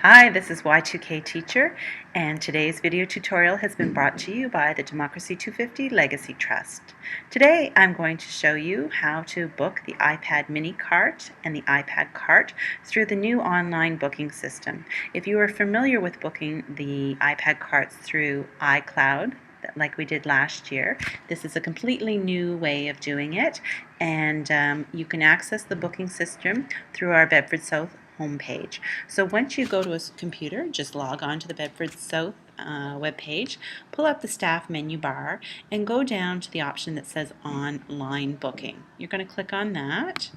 Hi, this is Y2K Teacher, and today's video tutorial has been brought to you by the Democracy 250 Legacy Trust. Today I'm going to show you how to book the iPad mini cart and the iPad cart through the new online booking system. If you are familiar with booking the iPad carts through iCloud, like we did last year, this is a completely new way of doing it, and you can access the booking system through our Bedford South homepage. So once you go to a computer, just log on to the Bedford South webpage, pull up the staff menu bar, and go down to the option that says online booking. You're going to click on that,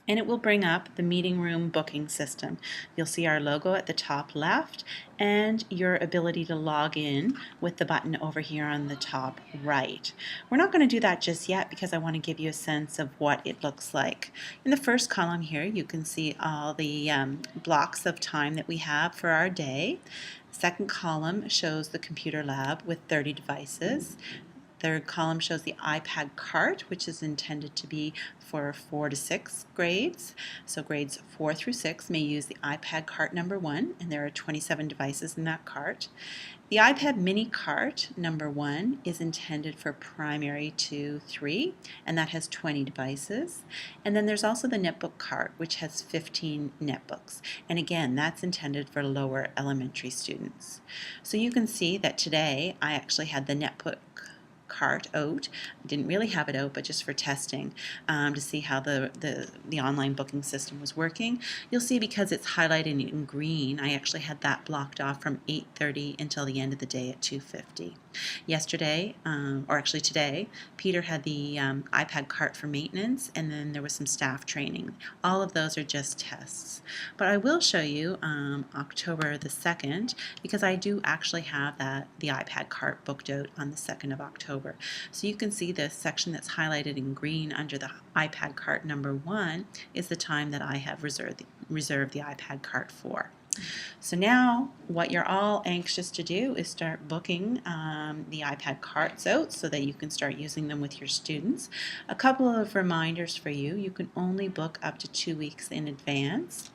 and it will bring up the meeting room booking system. You'll see our logo at the top left and your ability to log in with the button over here on the top right. We're not going to do that just yet because I want to give you a sense of what it looks like. In the first column here you can see all the blocks of time that we have for our day. Second column shows the computer lab with 30 devices. Third column shows the iPad cart, which is intended to be for 4 to 6 grades. So grades 4 through 6 may use the iPad cart number 1, and there are 27 devices in that cart. The iPad mini cart number 1 is intended for primary 2, 3, and that has 20 devices. And then there's also the netbook cart, which has 15 netbooks. And again, that's intended for lower elementary students. So you can see that today I actually had the netbook cart out. I didn't really have it out, but just for testing to see how the online booking system was working. You'll see because it's highlighted in green, I actually had that blocked off from 8:30 until the end of the day at 2:50. Yesterday, or actually today, Peter had the iPad cart for maintenance, and then there was some staff training. All of those are just tests. But I will show you October the 2nd, because I do actually have the iPad cart booked out on the 2nd of October. So you can see the section that's highlighted in green under the iPad cart number 1 is the time that I have reserved the iPad cart for. So now what you're all anxious to do is start booking the iPad carts out so that you can start using them with your students. A couple of reminders for you. You can only book up to 2 weeks in advance.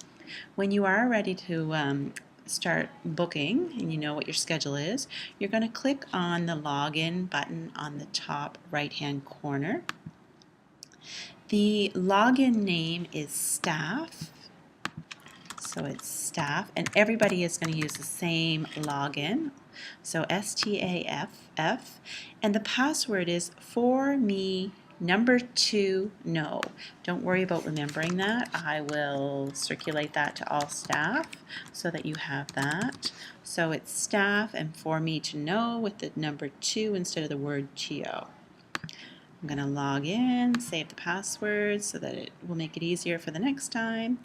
When you are ready to start booking and you know what your schedule is, you're going to click on the login button on the top right hand corner. The login name is staff, so it's staff, and everybody is going to use the same login, so STAFF, and the password is for me number 2 no. Don't worry about remembering that. I will circulate that to all staff so that you have that. So it's staff and for me to know with the number 2 instead of the word TO. I'm going to log in, save the password so that it will make it easier for the next time.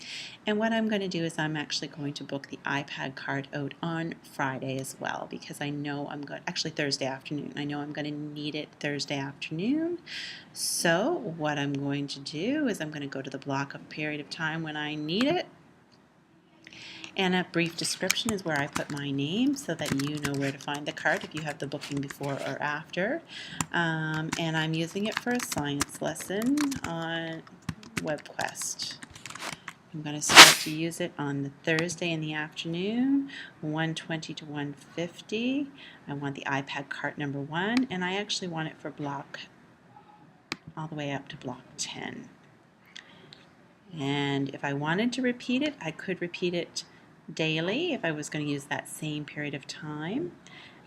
And what I'm going to do is I'm actually going to book the iPad cart out on Friday as well, because I know I'm going, actually Thursday afternoon. I know I'm going to need it Thursday afternoon. So what I'm going to do is I'm going to go to the block of period of time when I need it. And a brief description is where I put my name so that you know where to find the cart if you have the booking before or after. And I'm using it for a science lesson on WebQuest. I'm going to start to use it on the Thursday in the afternoon, 1:20 to 1:50. I want the iPad cart number 1, and I actually want it for block all the way up to block 10. And if I wanted to repeat it, I could repeat it daily if I was going to use that same period of time,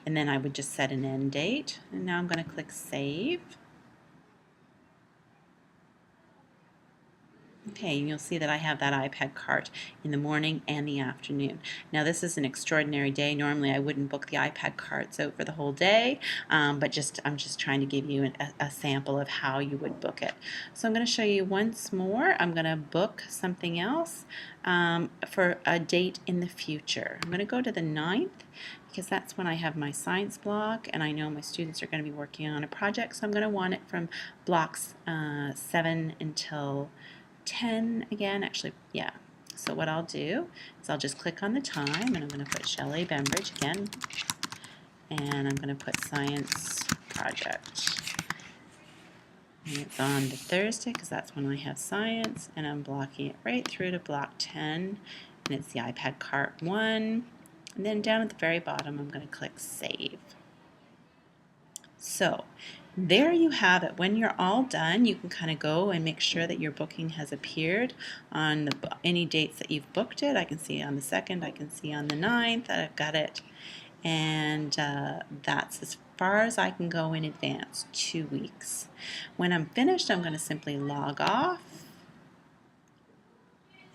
and then I would just set an end date. And now I'm going to click save. Okay, and you'll see that I have that iPad cart in the morning and the afternoon. Now this is an extraordinary day. Normally I wouldn't book the iPad carts out for the whole day, but I'm just trying to give you a sample of how you would book it. So I'm going to show you once more. I'm going to book something else for a date in the future. I'm going to go to the 9th because that's when I have my science block, and I know my students are going to be working on a project, so I'm going to want it from blocks 7 until 10 again, actually, yeah. So what I'll do is I'll just click on the time, and I'm going to put Shelley Bembridge again, and I'm going to put science project. And it's on the Thursday because that's when I have science, and I'm blocking it right through to block 10, and it's the iPad Cart 1. And then down at the very bottom, I'm going to click Save. So there you have it. When you're all done, you can kind of go and make sure that your booking has appeared on any dates that you've booked it. I can see on the 2nd, I can see on the 9th that I've got it. And that's as far as I can go in advance, 2 weeks. When I'm finished, I'm going to simply log off.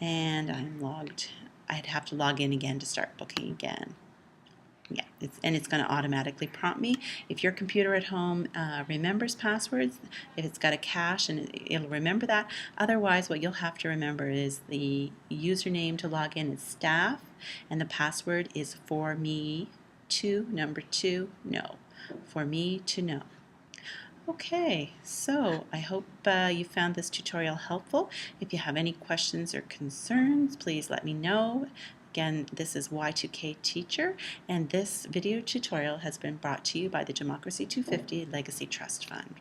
And I'm logged. I'd have to log in again to start booking again. Yeah, it's going to automatically prompt me. If your computer at home remembers passwords, if it's got a cache, and it'll remember that. Otherwise, what you'll have to remember is the username to log in is staff, and the password is for me to number 2 no. For me to know. Okay, so I hope you found this tutorial helpful. If you have any questions or concerns, please let me know. Again, this is Y2K Teacher, and this video tutorial has been brought to you by the Democracy 250 Legacy Trust Fund.